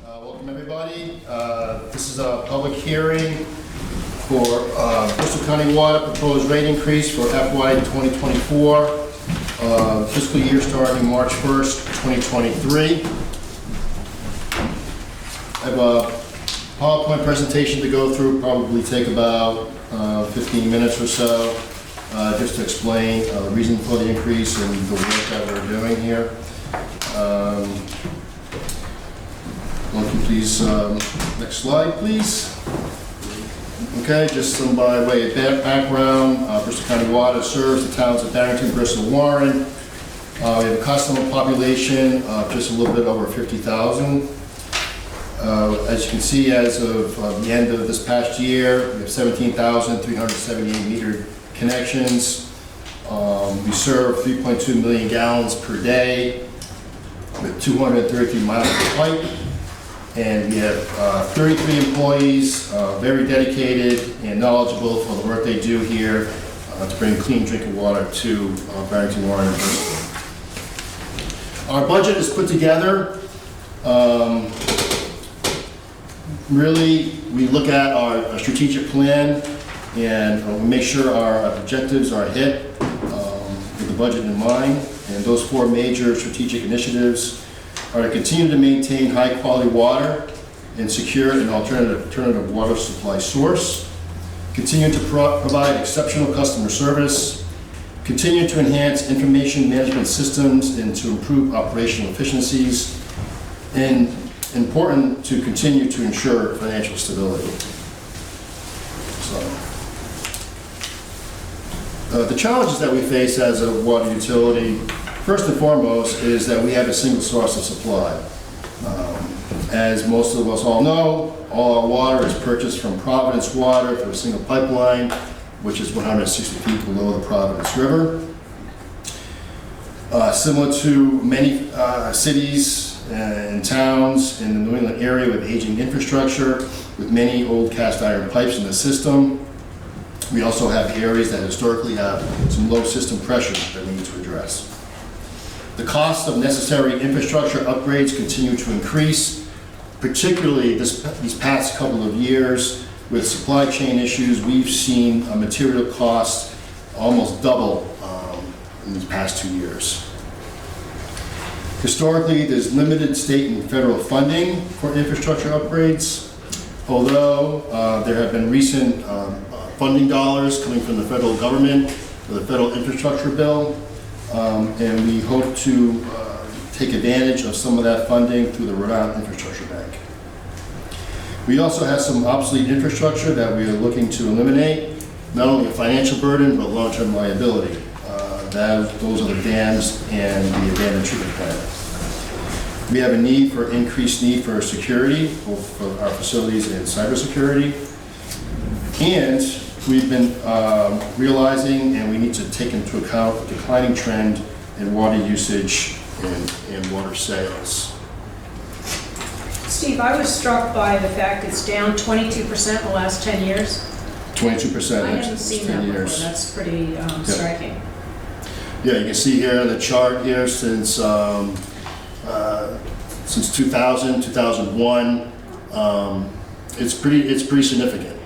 Welcome everybody. This is a public hearing for Bristol County Water proposed rate increase for FY 2024, fiscal year starting March 1st, 2023. I have a PowerPoint presentation to go through, probably take about 15 minutes or so, just to explain the reason for the increase and the work that we're doing here. Won't you please, next slide, please. Okay, just some by way of background. Bristol County Water serves the towns of Barrington, Bristol, Warren. We have a customer population of just a little bit over 50,000. As you can see, as of the end of this past year, we have 17,378 metered connections. We serve 3.2 million gallons per day with 233 miles of pipe. And we have 33 employees, very dedicated and knowledgeable for the work they do here to bring clean drinking water to Barrington, Warren, and Bristol. Our budget is put together. Really, we look at our strategic plan and we make sure our objectives are hit with the budget in mind. And those four major strategic initiatives are to continue to maintain high-quality water and secure an alternative water supply source, continue to provide exceptional customer service, continue to enhance information management systems and to improve operational efficiencies, and important to continue to ensure financial stability. The challenges that we face as a water utility, first and foremost, is that we have a single source of supply. As most of us all know, all our water is purchased from Providence Water through a single pipeline, which is 160 feet below the Providence River. Similar to many cities and towns in the New England area with aging infrastructure, with many old cast iron pipes in the system, we also have areas that historically have some low system pressure that we need to address. The cost of necessary infrastructure upgrades continue to increase, particularly these past couple of years. With supply chain issues, we've seen material costs almost double in these past 2 years. Historically, there's limited state and federal funding for infrastructure upgrades, although there have been recent funding dollars coming from the federal government for the federal infrastructure bill. And we hope to take advantage of some of that funding through the Rhode Island Infrastructure Bank. We also have some obsolete infrastructure that we are looking to eliminate, not only a financial burden, but long-term liability. Those are the dams and the abandoned treatment plant. We have a increased need for security, both for our facilities and cybersecurity. And we've been realizing, and we need to take into account, the declining trend in water usage and water sales. Steve, I was struck by the fact it's down 22% in the last 10 years. 22%. I haven't seen that before. That's pretty striking. Yeah, you can see here on the chart here since 2000, 2001, it's pretty significant.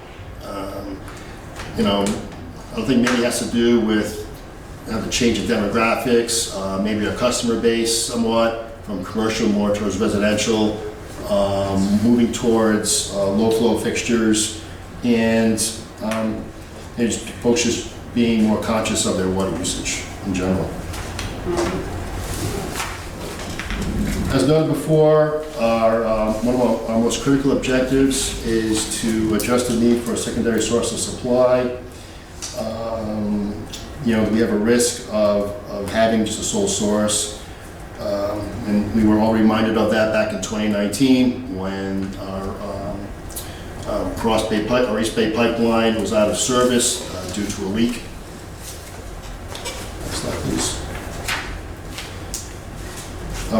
You know, I don't think maybe it has to do with the change in demographics, maybe our customer base somewhat from commercial more towards residential, moving towards low-flow fixtures, and folks just being more conscious of their water usage in general. As noted before, one of our most critical objectives is to address the need for a secondary source of supply. You know, we have a risk of having just a sole source, and we were all reminded of that back in 2019 when our East Bay pipeline was out of service due to a leak. Next slide, please.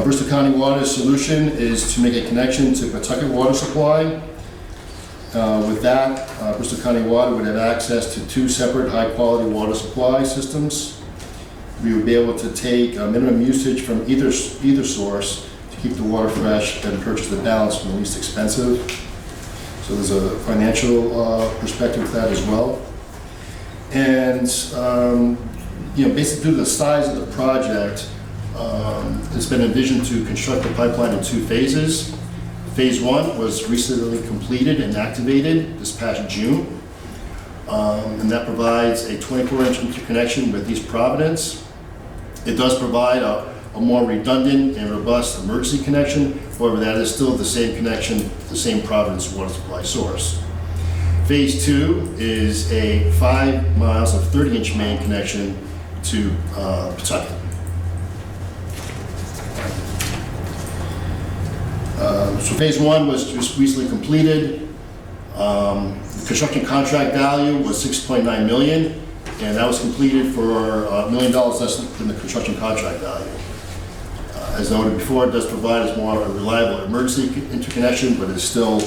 Bristol County Water's solution is to make a connection to Pawtucket Water Supply. With that, Bristol County Water would have access to 2 separate high-quality water supply systems. We would be able to take minimum usage from either source to keep the water fresh and purchase the balance from the least expensive. So there's a financial perspective with that as well. And, basically due to the size of the project, it's been envisioned to construct the pipeline in 2 phases. Phase 1 was recently completed and activated this past June. And that provides a 24-inch interconnection with East Providence. It does provide a more redundant and robust emergency connection. However, that is still the same connection, the same Providence water supply source. Phase 2 is a 5 miles of 30-inch main connection to Pawtucket. So phase 1 was just recently completed. The construction contract value was $6.9 million, and that was completed for $1 million less than the construction contract value. As noted before, it does provide us more a reliable emergency interconnection, but is still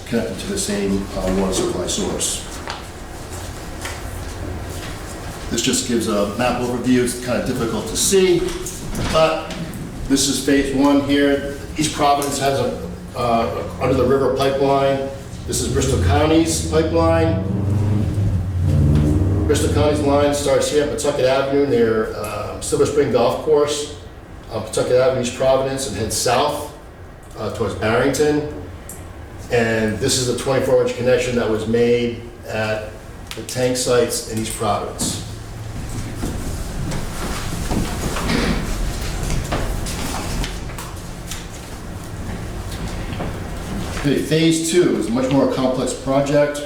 connected to the same water supply source. This just gives a map overview. It's kind of difficult to see, but this is phase 1 here. East Providence has a under the river pipeline. This is Bristol County's pipeline. Bristol County's line starts here at Pawtucket Avenue near Silver Spring Golf Course on Pawtucket Avenue, East Providence, and heads south towards Barrington. And this is the 24-inch connection that was made at the tank sites in East Providence. Okay, phase 2 is a much more complex project,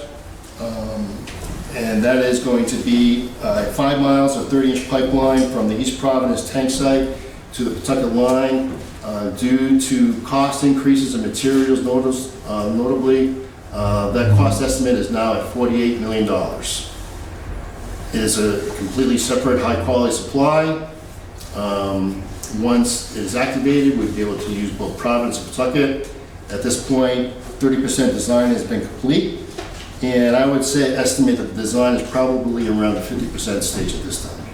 and that is going to be 5 miles of 30-inch pipeline from the East Providence tank site to the Pawtucket line. Due to cost increases in materials, notably, that cost estimate is now at $48 million. It is a completely separate, high-quality supply. Once it is activated, we'll be able to use both Providence and Pawtucket. At this point, 30% design has been complete, and I would say estimate that the design is probably around the 50% stage at this time.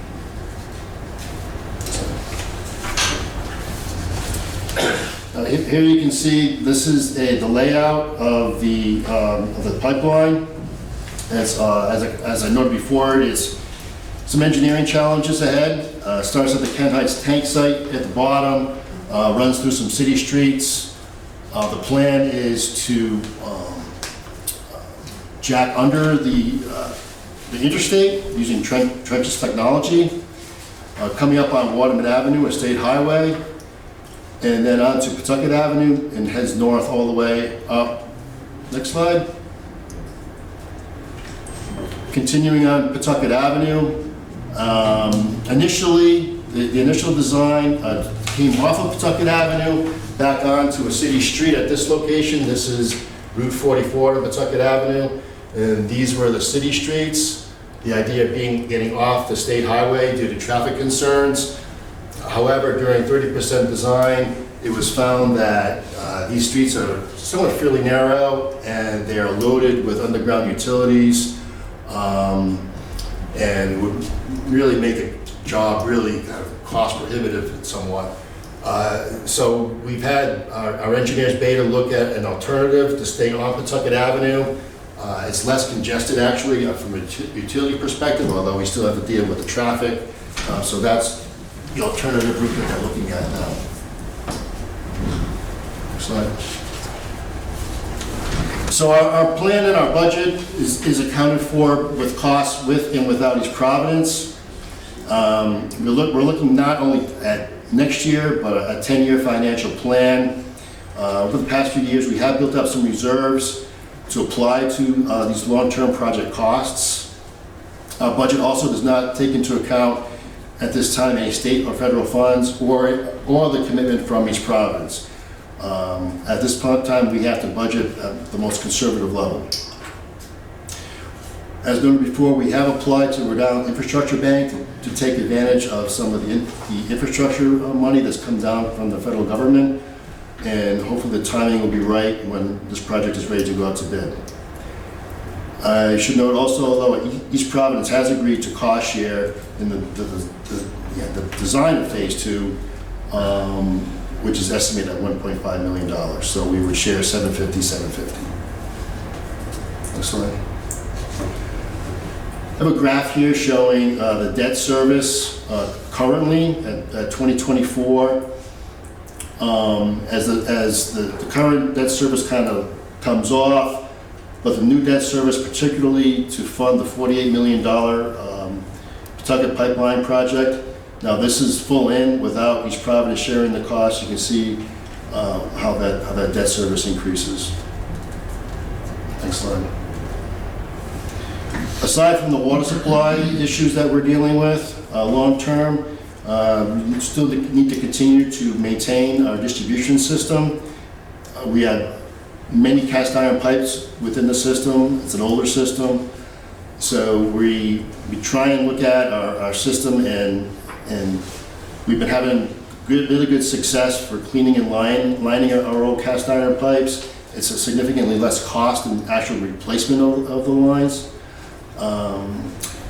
Here you can see this is the layout of the pipeline. As I noted before, it's some engineering challenges ahead. Starts at the Kent Heights tank site at the bottom, runs through some city streets. The plan is to jack under the interstate using trenches technology, coming up on Waterman Avenue, a state highway, and then on to Pawtucket Avenue and heads north all the way up. Next slide. Continuing on Pawtucket Avenue. Initially, the initial design came off of Pawtucket Avenue back onto a city street at this location. This is Route 44 to Pawtucket Avenue, and these were the city streets. The idea being getting off the state highway due to traffic concerns. However, during 30% design, it was found that these streets are somewhat fairly narrow, and they are loaded with underground utilities, and would really make the job really kind of cost prohibitive somewhat. So we've had our engineers beta look at an alternative to stay on Pawtucket Avenue. It's less congested actually from a utility perspective, although we still have to deal with the traffic. So that's the alternative route that they're looking at now. Next slide. So our plan and our budget is accounted for with costs with and without East Providence. We're looking not only at next year, but a 10-year financial plan. Over the past few years, we have built up some reserves to apply to these long-term project costs. Our budget also does not take into account at this time any state or federal funds or the commitment from East Providence. At this point in time, we have to budget at the most conservative level. As noted before, we have applied to Rhode Island Infrastructure Bank to take advantage of some of the infrastructure money that's come down from the federal government, and hopefully the timing will be right when this project is ready to go out to bid. I should note also, although East Providence has agreed to cost share in the design of phase 2, which is estimated at $1.5 million. So we would share 750. Next slide. I have a graph here showing the debt service currently at 2024. As the current debt service kind of comes off, but the new debt service, particularly to fund the $48 million Pawtucket Pipeline project. Now this is full in without each property sharing the cost. You can see how that debt service increases. Next slide. Aside from the water supply issues that we're dealing with long term, we still need to continue to maintain our distribution system. We have many cast iron pipes within the system. It's an older system. So we try and look at our system, and we've been having really good success for cleaning and lining our old cast iron pipes. It's a significantly less cost than actual replacement of the lines.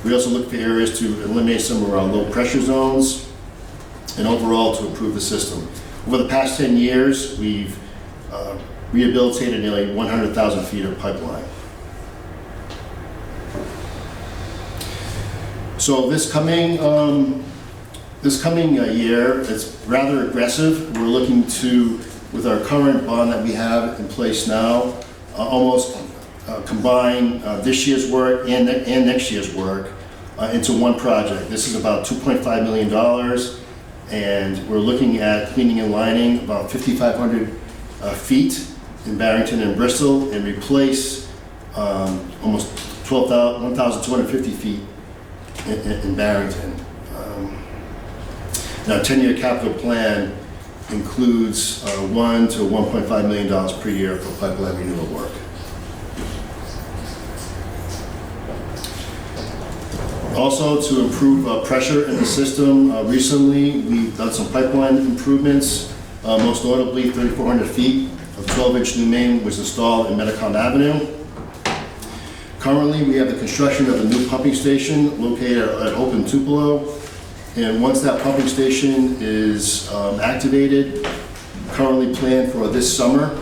We also look for areas to eliminate some of our low pressure zones and overall to improve the system. Over the past 10 years, we've rehabilitated nearly 100,000 feet of pipeline. So this coming year, it's rather aggressive. We're looking to, with our current bond that we have in place now, almost combine this year's work and next year's work into one project. This is about $2.5 million, and we're looking at cleaning and lining about 5,500 feet in Barrington and Bristol, and replace almost 1,250 feet in Barrington. Now, 10-year capital plan includes $1 to $1.5 million per year for pipeline renewal work. Also, to improve pressure in the system, recently we've done some pipeline improvements. Most notably, 3,400 feet of 12-inch new main was installed in Metacom Avenue. Currently, we have the construction of a new pumping station located at Hope and Tupelo. And once that pumping station is activated, currently planned for this summer,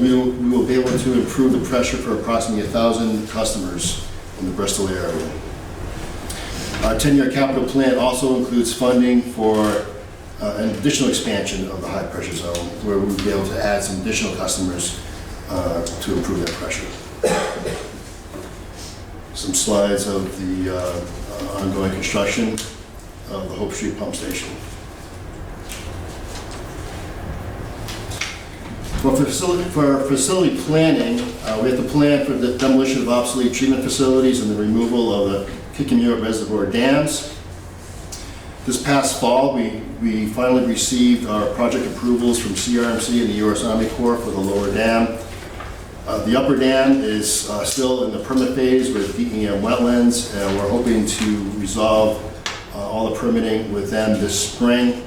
we will be able to improve the pressure for approximately 1,000 customers in the Bristol area. Our 10-year capital plan also includes funding for an additional expansion of the high pressure zone, where we'll be able to add some additional customers to improve that pressure. Some slides of the ongoing construction of the Hope Street Pump Station. For facility planning, we have to plan for the demolition of obsolete treatment facilities and the removal of the Kickamure Reservoir dams. This past fall, we finally received our project approvals from CRMC and the U.S. Army Corps for the lower dam. The upper dam is still in the permit phase with DEM wetlands, and we're hoping to resolve all the permitting with them this spring.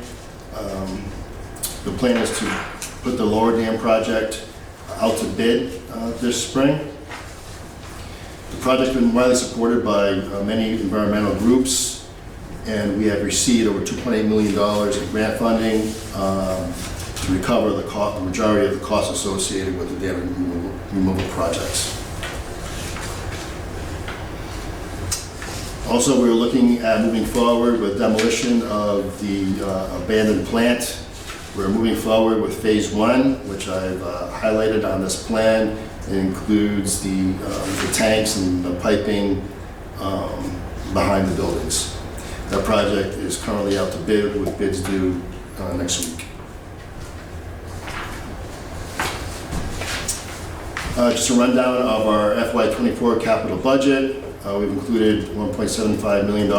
The plan is to put the lower dam project out to bid this spring. The project's been widely supported by many environmental groups, and we have received over $2.8 million in grant funding to recover the majority of the costs associated with the dam removal projects. Also, we're looking at moving forward with demolition of the abandoned plant. We're moving forward with phase 1, which I've highlighted on this plan. It includes the tanks and the piping behind the buildings. That project is currently out to bid, with bids due next week. Just a rundown of our FY24 capital budget. We've included $1.75 million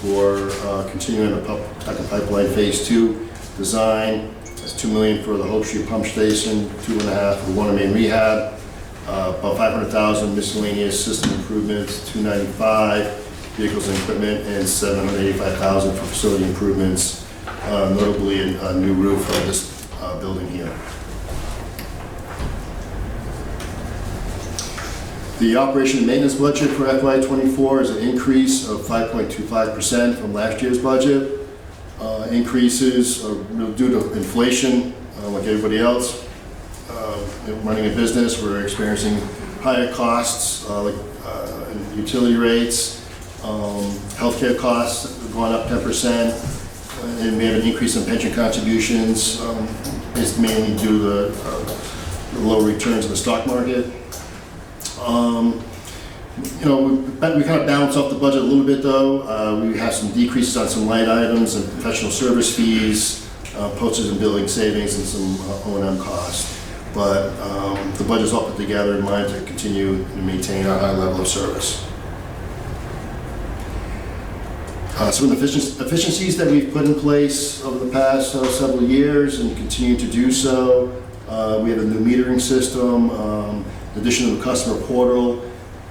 for continuing the Pawtucket Pipeline Phase 2 design. That's $2 million for the Hope Street Pump Station, $2.5 million for water main rehab, about $500,000 miscellaneous system improvements, $295,000 vehicles and equipment, and $785,000 for facility improvements, notably a new roof of this building here. The operation and maintenance budget for FY24 is an increase of 5.25% from last year's budget. increases due to inflation, like everybody else. Running a business, we're experiencing higher costs, like in utility rates, healthcare costs have gone up 10%, and we have an increase in pension contributions. It's mainly due to the low returns in the stock market. We kind of balance off the budget a little bit though. We have some decreases on some line items and professional service fees, postage and billing savings, and some O&M costs. But the budget's all put together in mind to continue to maintain a high level of service. Some of the efficiencies that we've put in place over the past several years and continue to do so. We have a new metering system, addition of a customer portal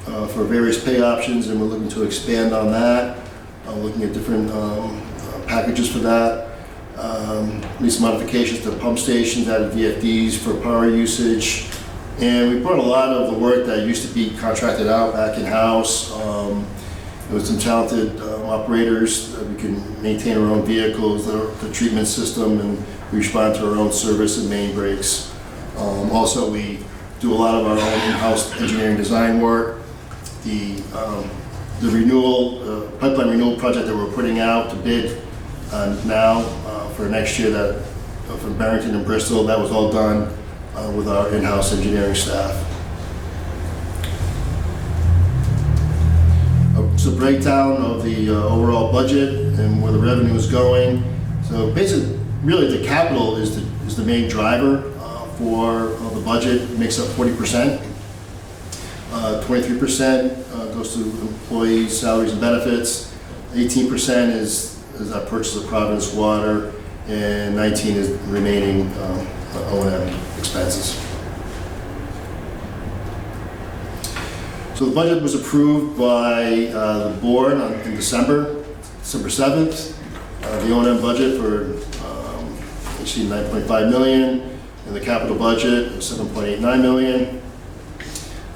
for various pay options, and we're looking to expand on that. Looking at different packages for that. These modifications to pump stations, added VFDs for power usage. And we brought a lot of the work that used to be contracted out back in-house. With some talented operators, we can maintain our own vehicles, the treatment system, and we respond to our own service and main breaks. Also, we do a lot of our own in-house engineering design work. The renewal, pipeline renewal project that we're putting out to bid now for next year, that from Barrington and Bristol, that was all done with our in-house engineering staff. It's a breakdown of the overall budget and where the revenue is going. So basically, really the capital is the main driver for the budget. It makes up 40%. 23% goes to employee salaries and benefits. 18% is our purchase of Providence Water, and 19% is remaining O&M expenses. So the budget was approved by the board in December 7th. The O&M budget for exceeded $9.5 million, and the capital budget was $7.89 million.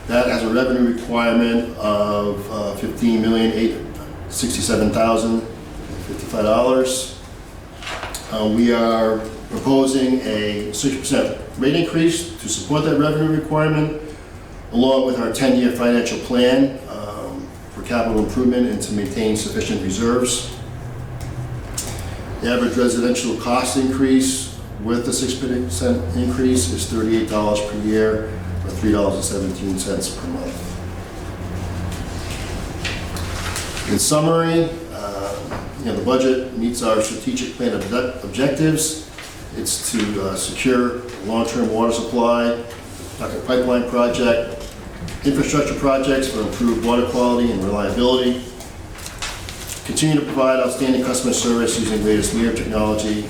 That has a revenue requirement of $15,867,055. We are proposing a 6% rate increase to support that revenue requirement, along with our 10-year financial plan for capital improvement and to maintain sufficient reserves. The average residential cost increase with the 6% increase is $38 per year, or $3.17 per month. In summary, the budget meets our strategic plan objectives. It's to secure long-term water supply, like a pipeline project, infrastructure projects for improved water quality and reliability, continue to provide outstanding customer service using the latest meter technology,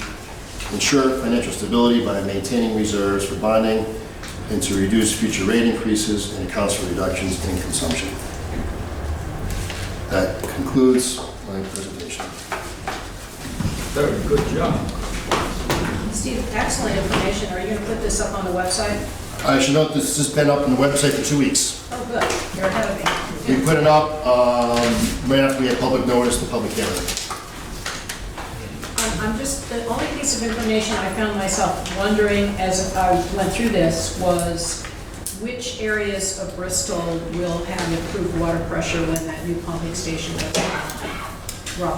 ensure financial stability by maintaining reserves for bonding, and to reduce future rate increases and accounts for reductions in consumption. That concludes my presentation. Very good job. Steve, excellent information. Are you going to put this up on the website? I should note this has been up on the website for 2 weeks. Oh, good. You're ahead of me. We put it up right after we had public notice, the public hearing. The only piece of information I found myself wondering as I went through this was which areas of Bristol will have improved water pressure when that new pumping station goes down?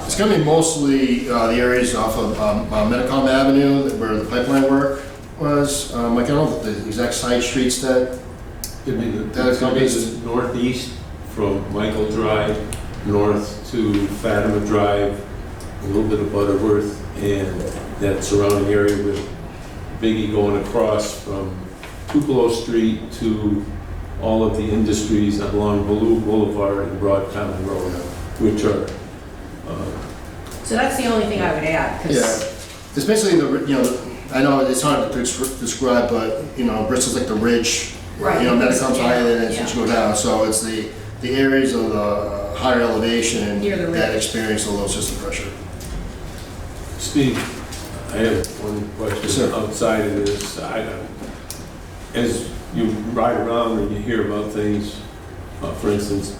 It's going to be mostly the areas off of Medicom Avenue where the pipeline work was. I don't know the exact side streets that It's going to be the northeast from Michael Drive north to Fatima Drive, a little bit of Butterworth, and that surrounding area with Biggie going across from Tupelo Street to all of the industries along Baloo Boulevard and Broad Common Road, which are. So that's the only thing I would add. Yeah, it's basically I know it's hard to describe, but Bristol's like the ridge. Right. Medicom's higher than it should go down, so it's the areas of the higher elevation that experience a low system pressure. Steve, I have one question outside of this. As you ride around and you hear about things, for instance,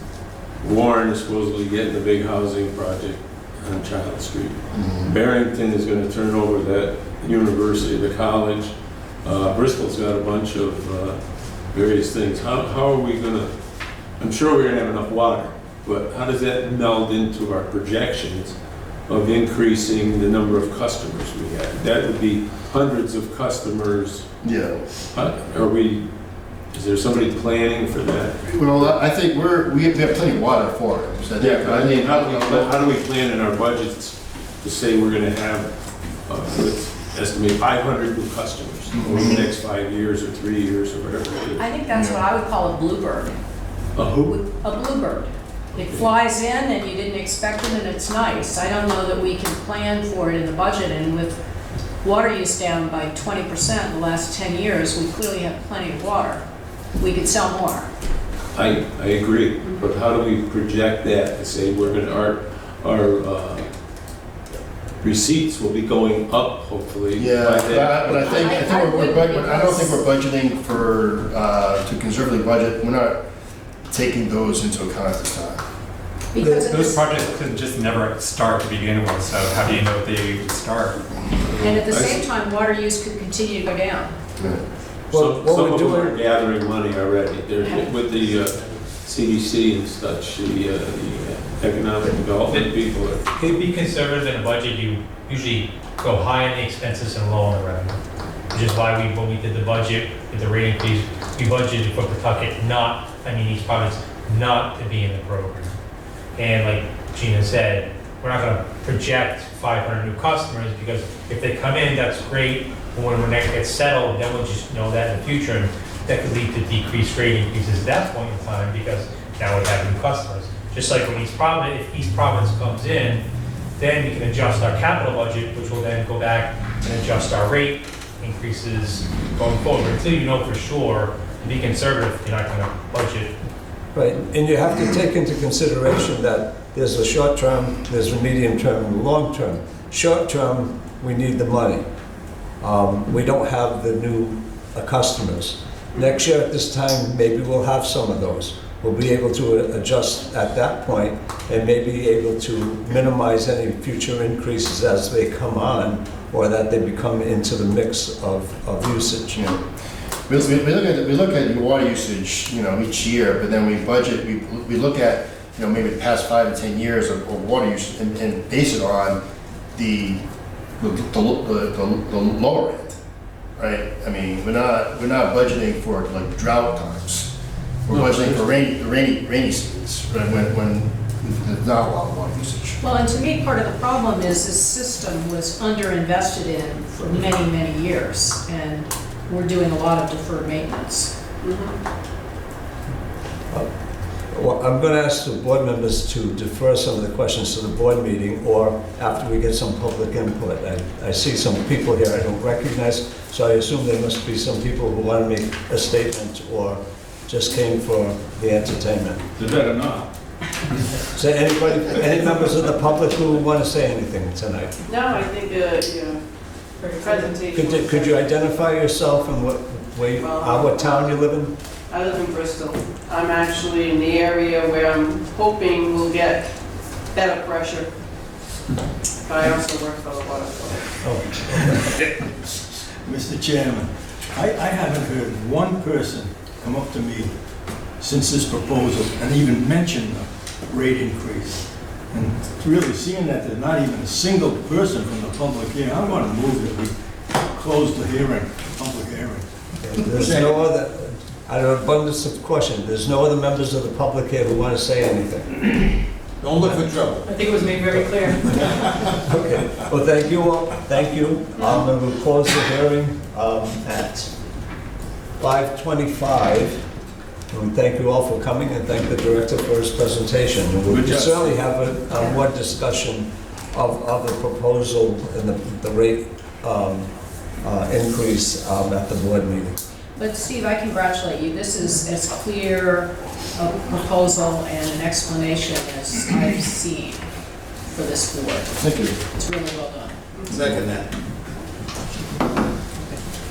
Warren is supposedly getting a big housing project on Child Street. Barrington is going to turn over that university, the college. Bristol's got a bunch of various things. How are we going to, I'm sure we're going to have enough water, but how does that meld into our projections of increasing the number of customers we have? That would be hundreds of customers. Yeah. Is there somebody planning for that? Well, I think we have plenty of water for it. So I mean, how do we plan in our budgets to say we're going to have, let's estimate 500 new customers over the next 5 years or 3 years or whatever it is? I think that's what I would call a bluebird. A who? A bluebird. It flies in and you didn't expect it and it's nice. I don't know that we can plan for it in the budget, and with water use down by 20% in the last 10 years, we clearly have plenty of water. We could sell more. I agree, but how do we project that to say we're going to, our receipts will be going up hopefully? Yeah, by that? but I don't think we're budgeting for, to conservatively budget. We're not taking those into account at this time. Because Those projects could just never start to begin with, so how do you know if they would start? and at the same time, water use could continue to go down. Some of them are gathering money already. With the CDC and such, the economic development people are. To be conservative in a budget, you usually go high on the expenses and low on the revenue. Which is why when we did the budget with the rate increase, we budgeted for Pawtucket these projects not to be in the program. And like Gina said, we're not going to project 500 new customers, because if they come in, that's great. But when we're next get settled, then we'll just know that in the future, and that could lead to decreased rate increases at that point in time, because now we have new customers. Just like when if East Providence comes in, then we can adjust our capital budget, which will then go back and adjust our rate increases going forward. Until you know for sure, to be conservative, you're not going to budget. Right, and you have to take into consideration that there's a short term, there's a medium term, and a long term. Short term, we need the money. We don't have the new customers. Next year at this time, maybe we'll have some of those. We'll be able to adjust at that point and maybe able to minimize any future increases as they come on, or that they become into the mix of usage. Yeah. We look at your water usage, each year, but then we budget. We look at, maybe the past 5 to 10 years of water use and base it on the lower end, right? I mean, we're not budgeting for like drought times. We're budgeting for rainy seasons, right, when there's not a lot of water usage. Well, and to me, part of the problem is this system was underinvested in for many, many years, and we're doing a lot of deferred maintenance. Well, I'm going to ask the board members to defer some of the questions to the board meeting, or after we get some public input. I see some people here I don't recognize, so I assume there must be some people who want to make a statement or just came for the entertainment. They better not. Is there any members of the public who want to say anything tonight? No, I think the presentation. Could you identify yourself and what town you live in? I live in Bristol. I'm actually in the area where I'm hoping we'll get better pressure. But I also work for the water authority. Mr. Chairman, I haven't heard one person come up to me since this proposal and even mention the rate increase. And really seeing that there's not even a single person from the public here, I'm going to move that we close the hearing, public hearing. There's no other, out of abundance of caution, there's no other members of the public here who want to say anything. Don't look for trouble. I think it was made very clear. Okay, well, thank you all, thank you. And we'll close the hearing at 5:25. And thank you all for coming, and thank the director for his presentation. And we'll certainly have a more discussion of the proposal and the rate increase at the board meeting. But Steve, I congratulate you. This is as clear a proposal and an explanation as I've seen for this board. Thank you. It's really well done. Second that.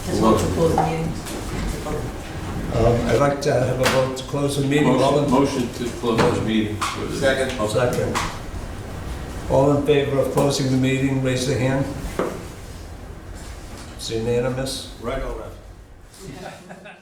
Let's vote to close the meeting. I'd like to have a vote to close the meeting. Motion to close the meeting. Second. Second. All in favor of closing the meeting, raise the hand. It's unanimous. Right or left?